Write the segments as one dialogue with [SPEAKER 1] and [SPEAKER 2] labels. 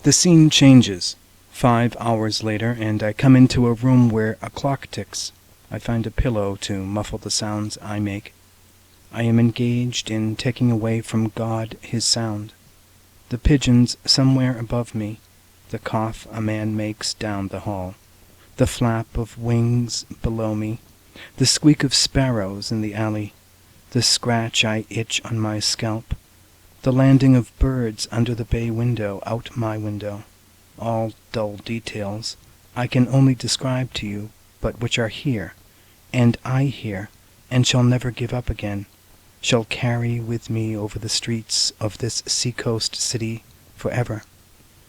[SPEAKER 1] The scene changes. 5 hours later, and I come into a room where a clock ticks. I find a pillow to muffle the sounds I make. I am engaged in taking away from God his sound. The pigeons somewhere above me, the cough a man makes down the hall, the flap of wings below me, the squeak of sparrows in the alley, the scratch I itch on my scalp, the landing of birds under the bay window out my window, all dull details I can only describe to you, but which are here, and I hear, and shall never give up again, shall carry with me over the streets of this sea-coast city forever.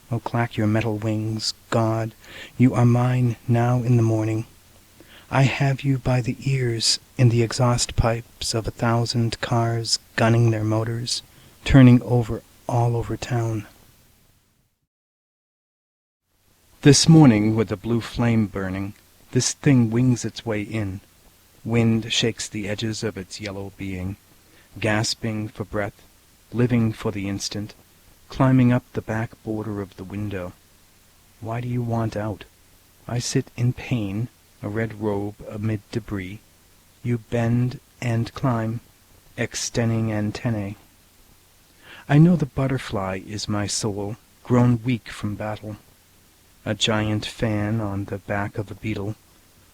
[SPEAKER 1] Oh, clack your metal wings, God, you are mine now in the morning. I have you by the ears in the exhaust pipes of 1,000 cars gunning their motors, turning over all over town. This morning, with the blue flame burning, this thing wings its way in. Wind shakes the edges of its yellow being, gasping for breath, living for the instant, climbing up the back border of the window. Why do you want out? I sit in pain, a red robe amid debris. You bend and climb, extending antennae. I know the butterfly is my soul, grown weak from battle. A giant fan on the back of a beetle,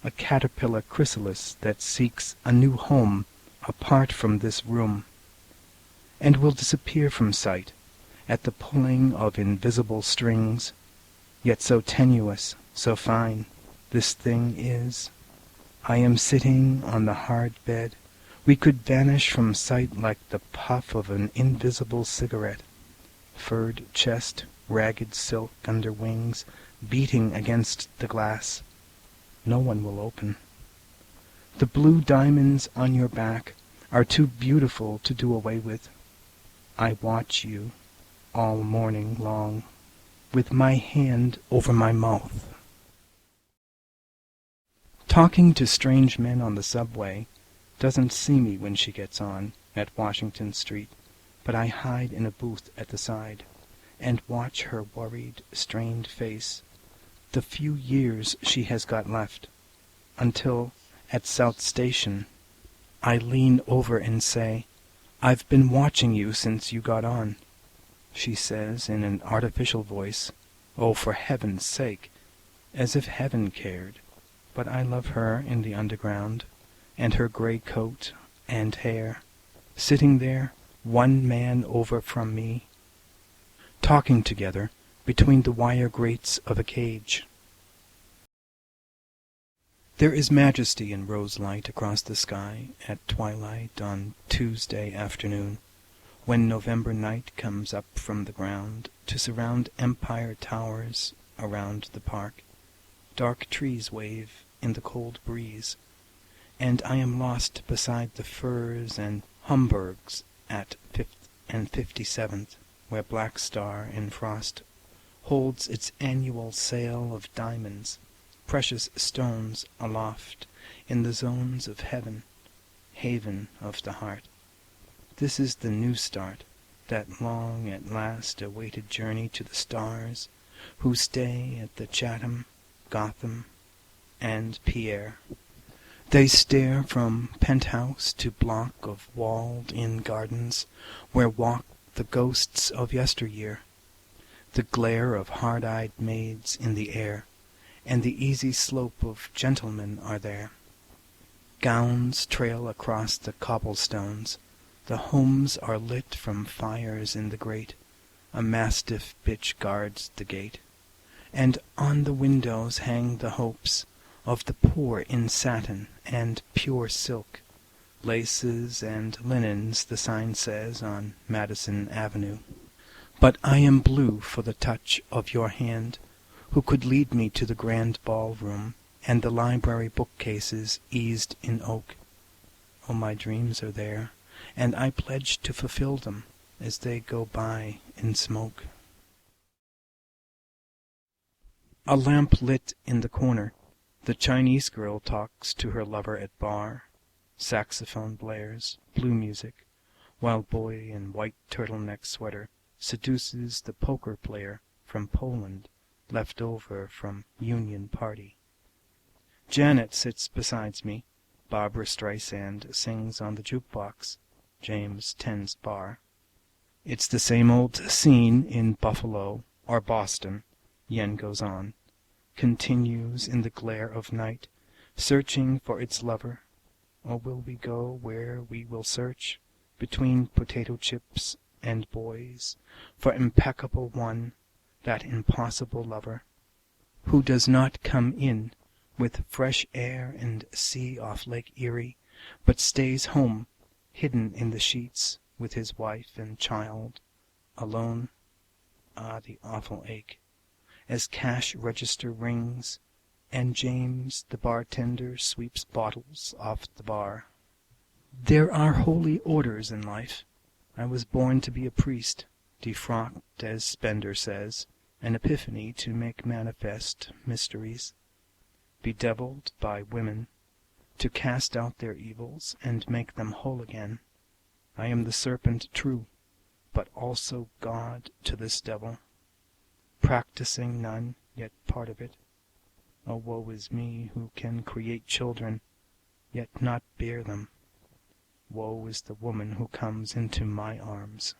[SPEAKER 1] a caterpillar chrysalis that seeks a new home apart from this room, and will disappear from sight at the pulling of invisible strings, yet so tenuous, so fine, this thing is. I am sitting on the hard bed. We could vanish from sight like the puff of an invisible cigarette. Furred chest, ragged silk under wings, beating against the glass. No one will open. The blue diamonds on your back are too beautiful to do away with. I watch you all morning long, with my hand over my mouth. Talking to strange men on the subway, doesn't see me when she gets on at Washington Street, but I hide in a booth at the side and watch her worried, strained face, the few years she has got left, until at South Station I lean over and say, "I've been watching you since you got on." She says in an artificial voice, "Oh, for heaven's sake," as if heaven cared. But I love her in the underground, and her grey coat and hair, sitting there, one man over from me, talking together between the wire grates of a cage. There is majesty in rose light across the sky at twilight on Tuesday afternoon, when November night comes up from the ground to surround empire towers around the park. Dark trees wave in the cold breeze, and I am lost beside the firs and Homburgs at 5th and 57th, where Black Star in frost holds its annual sale of diamonds, precious stones aloft in the zones of heaven, haven of the heart. This is the new start, that long at last awaited journey to the stars, who stay at the Chatham, Gotham, and Pierre. They stare from penthouse to block of walled-in gardens, where walk the ghosts of yesteryear. The glare of hard-eyed maids in the air, and the easy slope of gentlemen are there. Gowns trail across the cobblestones. The homes are lit from fires in the grate. A mastiff bitch guards the gate. And on the windows hang the hopes of the poor in satin and pure silk, laces and linens, the sign says on Madison Avenue. But I am blue for the touch of your hand, who could lead me to the grand ballroom and the library bookcases eased in oak. Oh, my dreams are there, and I pledge to fulfill them as they go by in smoke. A lamp lit in the corner. The Chinese girl talks to her lover at bar. Saxophone blares, blue music, while boy in white turtleneck sweater seduces the poker player from Poland, left over from Union Party. Janet sits beside me. Barbara Streisand sings on the jukebox. James tends bar. It's the same old scene in Buffalo or Boston. Yen goes on, continues in the glare of night, searching for its lover. Or will we go where we will search, between potato chips and boys, for impeccable one, that impossible lover, who does not come in with fresh air and sea off Lake Erie, but stays home, hidden in the sheets, with his wife and child, alone? Ah, the awful ache, as cash register rings, and James, the bartender, sweeps bottles off the bar. There are holy orders in life. I was born to be a priest, defrocked, as Spender says, an epiphany to make manifest mysteries, bedeviled by women, to cast out their evils and make them whole again. I am the serpent true, but also God to this devil, practicing none, yet part of it. Oh, woe is me, who can create children, yet not bear them. Woe is the woman who comes into my arms.